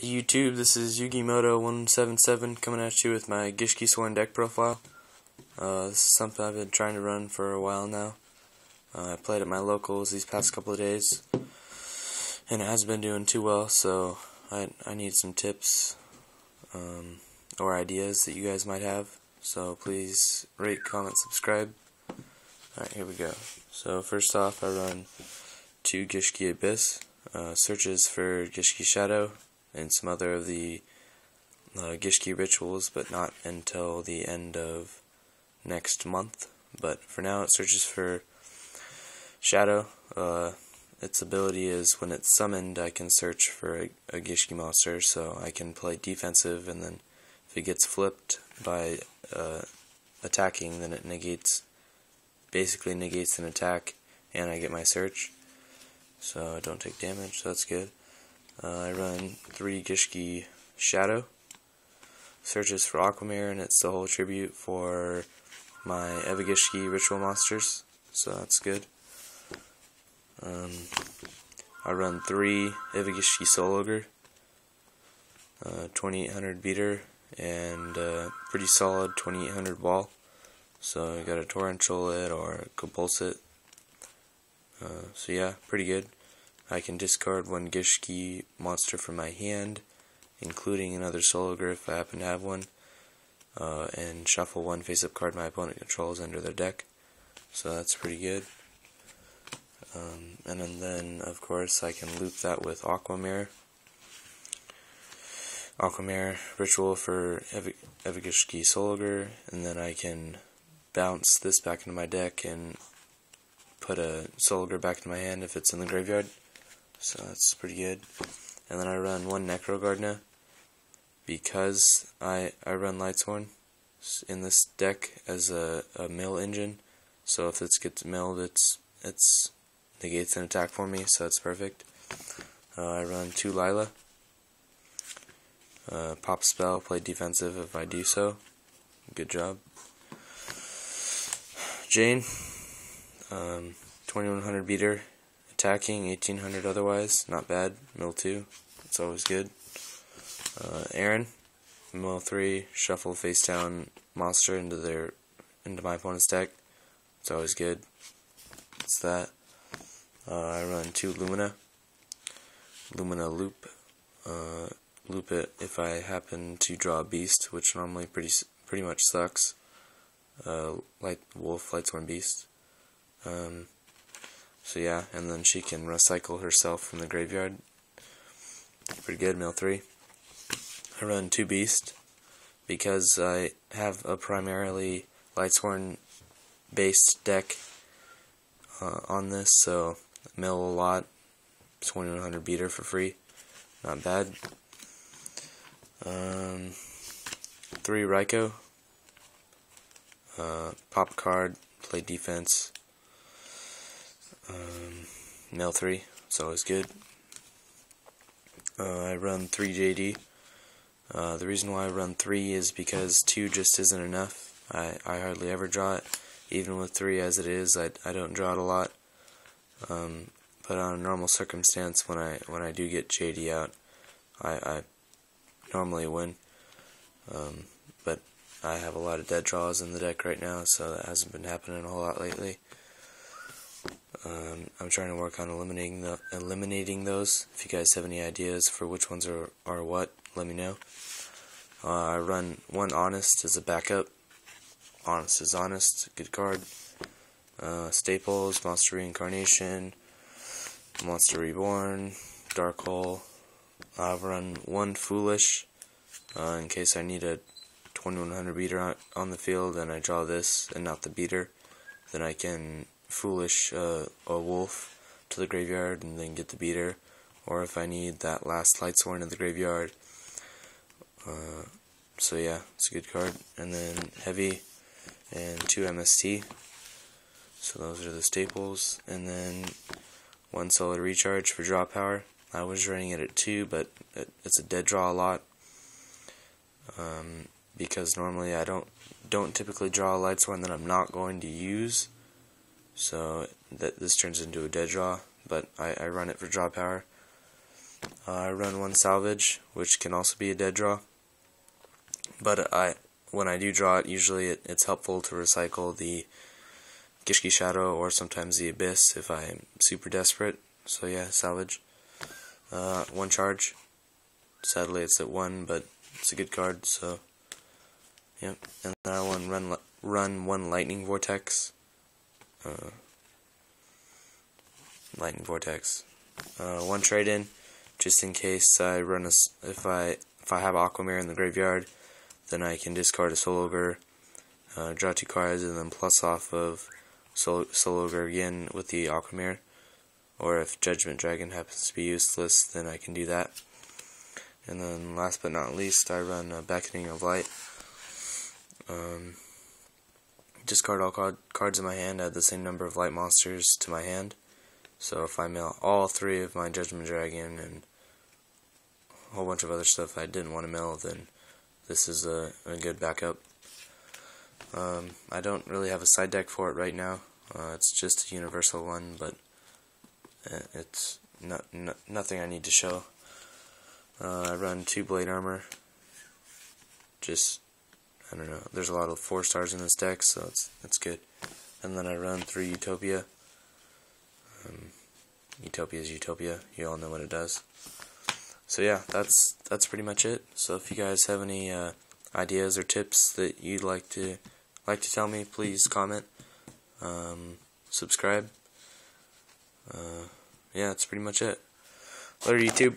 Hey YouTube, this is Yugimoto177 coming at you with my Gishkisworn Deck profile. This is something I've been trying to run for a while now. I played at my locals these past couple of days, and it hasn't been doing too well, so I need some tips or ideas that you guys might have. So please rate, comment, subscribe. Alright, here we go. So first off, I run 2 Gishki Abyss, searches for Gishki Shadow, and some other of the Gishki rituals, but not until the end of next month. But for now, it searches for Shadow. Its ability is when it's summoned, I can search for a Gishki monster, so I can play defensive, and then if it gets flipped by attacking, then it basically negates an attack, and I get my search, so I don't take damage, so that's good. I run 3 Gishki Shadow, searches for Aquamare, and it's the whole tribute for my Evagishki ritual monsters, so that's good. I run 3 Evagishki Soul Ogre, 2800 beater, and pretty solid 2800 wall, so I got a Torrential it or a Compulse it, so yeah, pretty good. I can discard 1 Gishki monster from my hand, including another Soul Ogre if I happen to have one, and shuffle 1 face-up card my opponent controls under their deck, so that's pretty good. And then, of course, I can loop that with Aquamare ritual for Evagishki Soul Ogre, and then I can bounce this back into my deck and put a Soul Ogre back into my hand if it's in the graveyard. So that's pretty good. And then I run 1 Necrogardna because I run Lightsworn in this deck as a mill engine. So if it gets milled, it's negates an attack for me, so that's perfect. I run 2 Lila. Pop spell, play defensive if I do so. Good job. Jane, 2100 beater. Attacking, 1800 otherwise, not bad. Mill 2, it's always good. Aaron, Mill 3, shuffle face down monster into my opponent's deck. It's always good. It's that. I run 2 Lumina. Lumina loop. Loop it if I happen to draw a beast, which normally pretty much sucks. Like Wolf, Lightsworn Beast. So yeah, and then she can recycle herself from the graveyard. Pretty good, Mill 3. I run 2 Beast because I have a primarily Lightsworn based deck on this, so mill a lot, 2100 beater for free, not bad. 3 Raikou, pop card, play defense. Mill 3, it's always good. I run 3 JD. The reason why I run 3 is because 2 just isn't enough. I hardly ever draw it. Even with 3 as it is, I don't draw it a lot. But on a normal circumstance, when I do get JD out, I normally win. But I have a lot of dead draws in the deck right now, so that hasn't been happening a whole lot lately. I'm trying to work on eliminating those. If you guys have any ideas for which ones are what, let me know. I run 1 Honest as a backup. Honest is Honest, good card. Staples, Monster Reincarnation, Monster Reborn, Dark Hole. I've run 1 Foolish in case I need a 2100 beater on the field and I draw this and not the beater. Then I can Foolish a Wolf to the graveyard and then get the beater, or if I need that last Lightsworn in the graveyard. So yeah, it's a good card. And then Heavy and 2 MST, so those are the staples. And then 1 Solar Recharge for draw power. I was running it at 2, but it's a dead draw a lot, because normally I don't typically draw a Lightsworn that I'm not going to use. So this turns into a dead draw, but I run it for draw power. I run one salvage, which can also be a dead draw. But when I do draw it, usually it's helpful to recycle the Gishki Shadow or sometimes the Abyss if I'm super desperate. So yeah, salvage. One charge. Sadly it's at 1, but it's a good card, so yep. And then I run one Lightning Vortex. One trade in, just in case I run if I have Aquamirror in the graveyard, then I can discard a Soul Ogre, draw 2 cards, and then plus off of Soul Ogre again with the Aquamirror. Or if Judgment Dragon happens to be useless, then I can do that. And then last but not least, I run a Beckoning of Light. Discard all cards in my hand, add the same number of light monsters to my hand. So if I mill all 3 of my Judgment Dragon and a whole bunch of other stuff I didn't want to mill, then this is a good backup. I don't really have a side deck for it right now. It's just a universal one, but it's nothing I need to show. I run 2 Blade Armor. Just, I don't know, there's a lot of 4 stars in this deck, so it's good. And then I run 3 Utopia. Utopia is Utopia. You all know what it does. So yeah, that's pretty much it. So if you guys have any ideas or tips that you'd like to tell me, please comment, subscribe. Yeah, that's pretty much it. Later, YouTube.